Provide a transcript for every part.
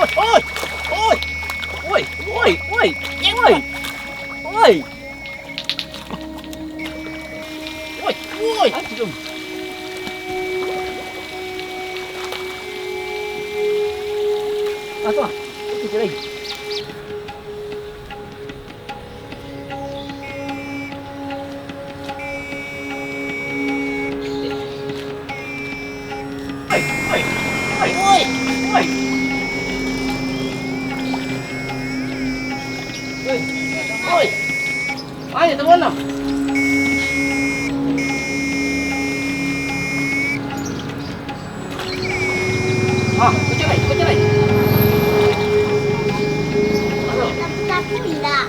ôi ôi ôi ôi ôi em ơi ôi ôi ôi anh chị đừng à sao cái gì đây ôi ôi ôi ôi ôi ôi ai teman nào cái này Tapi tidak.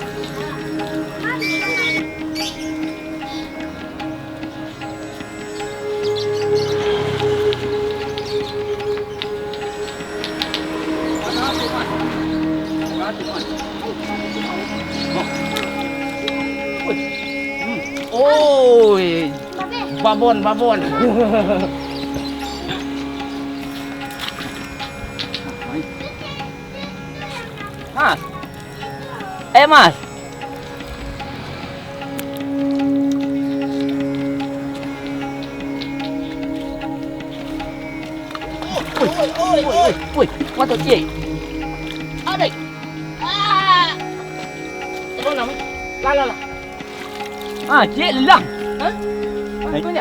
ôi babon babon Mas Mas ôi quá tội chị ở đây con nào la chị lăng hả có nhỉ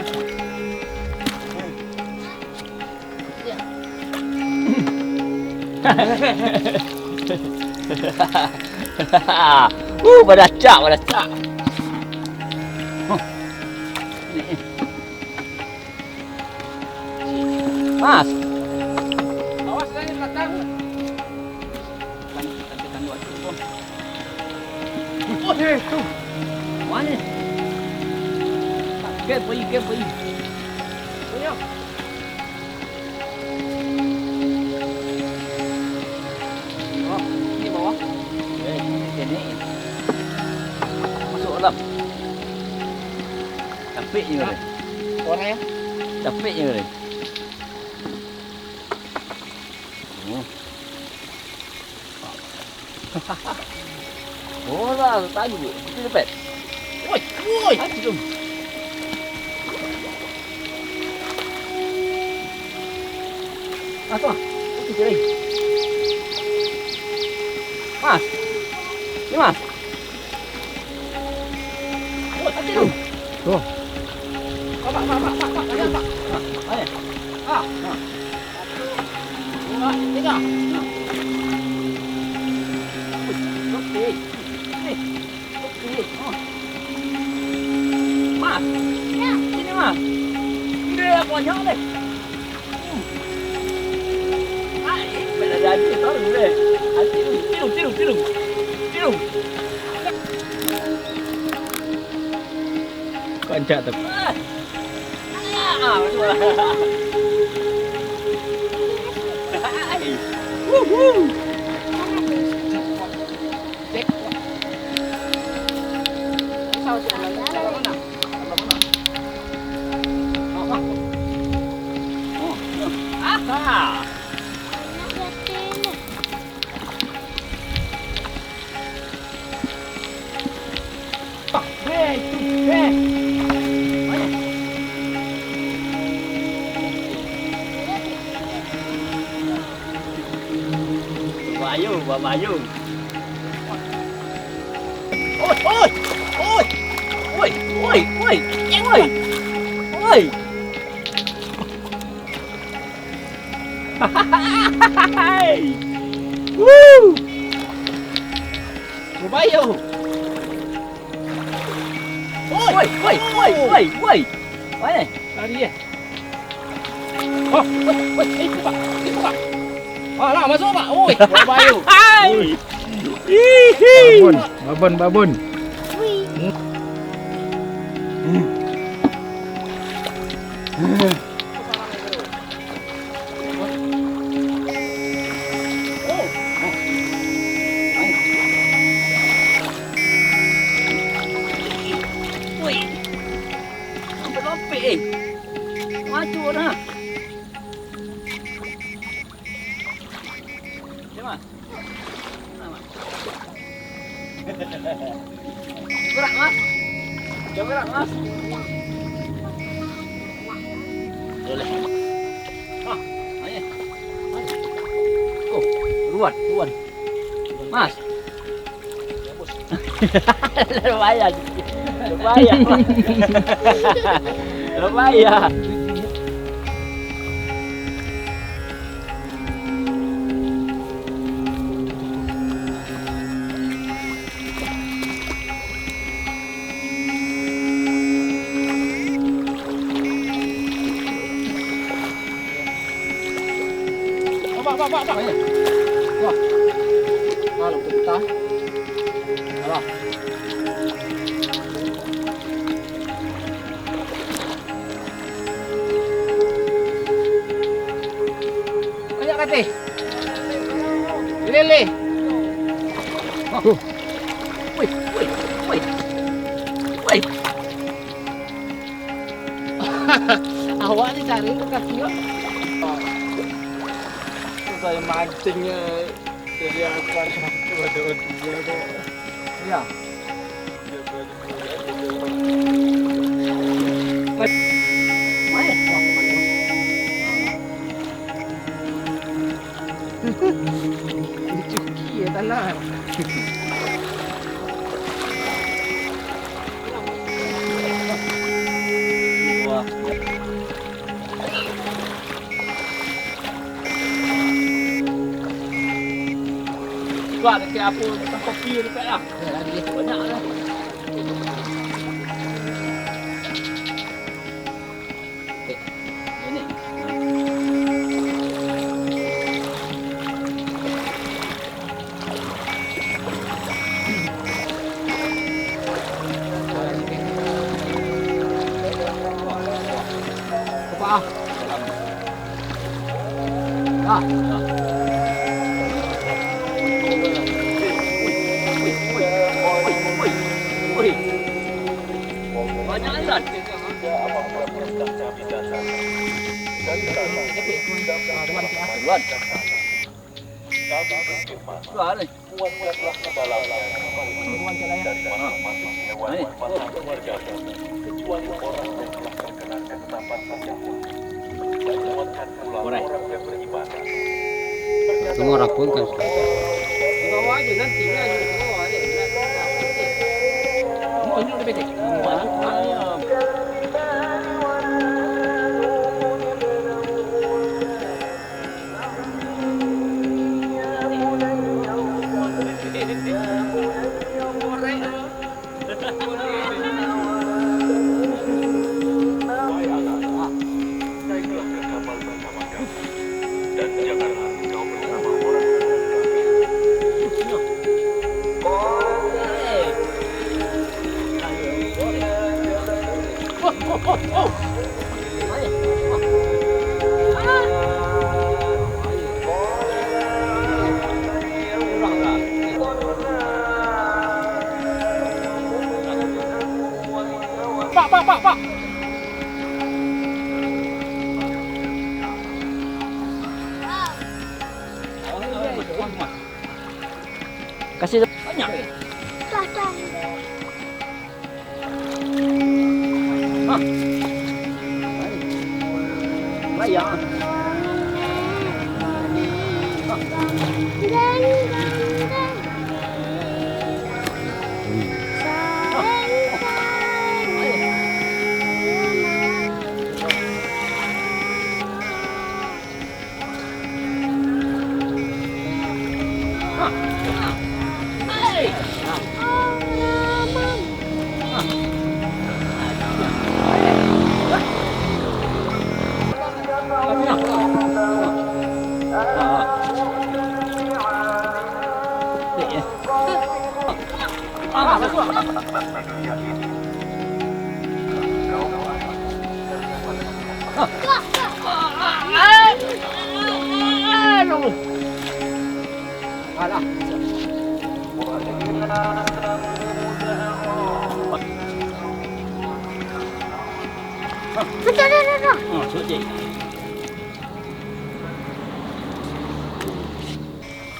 pada cak Mas awas dari belakang tuh mana kep pergi ayo ini bawah ini masuk dalam capek juga deh orangnya capek juga deh oh lah tadi bu itu cepet woi aduh apa itu jadi Mas ini Mas oh aduh tuh pak ayo pak ayo tiga oke Mas ya sini Mas ini banyak deh ada jadi tahu deh tiru kancak tuh Bayu. Ôi, em ơi. Ôi. Woo. Bayu. Ôi. Ôi này, sao đi? Itu Pak. Lah masuk Pak. Oi, Bayu. Babon. Sampai lompat maju dah. Mas. Gerak, Mas. Jangan gerak, Mas. Boleh. Ah, ayo. Oh, ruan. Mas. Lumayan. Lumayan. Pak. Wah. Kalau kita. Salah. Banyak kate. Lele. Oh. Woi. Awak ni cari ke kaki yo. Saya mancingnya jadi akan waduh dia tu. Ya. Cuki ya tanah. Wah. Buat dekat apa kopi dekat lah. Lagi banyak lah. Okey. Ini. Apa? Ah. Banyak alat. Semua rapun kan. Bawa aja nanti ya. Bawa aja. Ini udah betul. Pak. Kasih banyak. Pasang. Layang.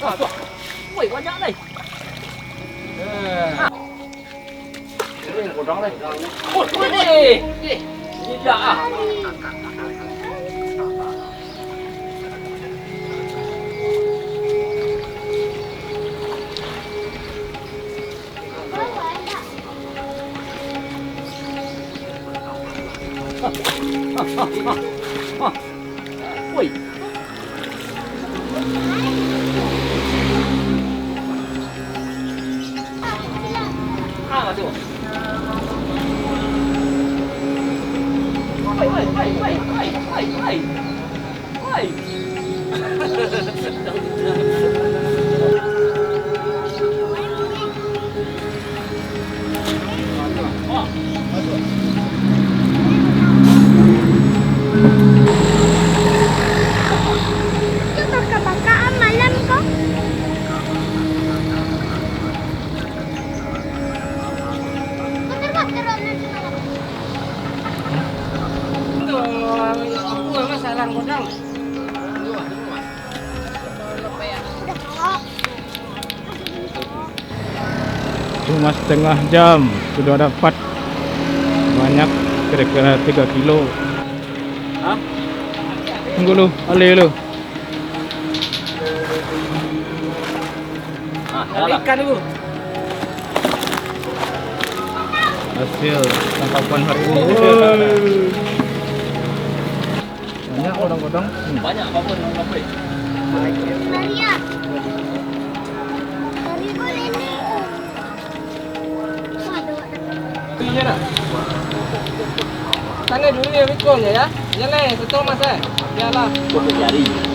Woi, banyak ni. Ini kodang ni. Oh, ini. Ini dah ah. Woi. Ah, tu. Woi. Itu bakar-bakaran malam kau. Aku memang sarang kodang. Cuma setengah jam sudah dapat banyak, kira-kira 3 kilo. Hah? Tunggu lu, alih lu. Ah, dah lah. Ikan itu. Hasil tangkapan hari ini. Banyak kodang-kodang. Banyak apa-apa dengan apa ni? Maria. Dari boleh ni. Ini je nak. Sana dulu ya mikul ya. Jalan, betul mas eh. Jalan. Kau cari.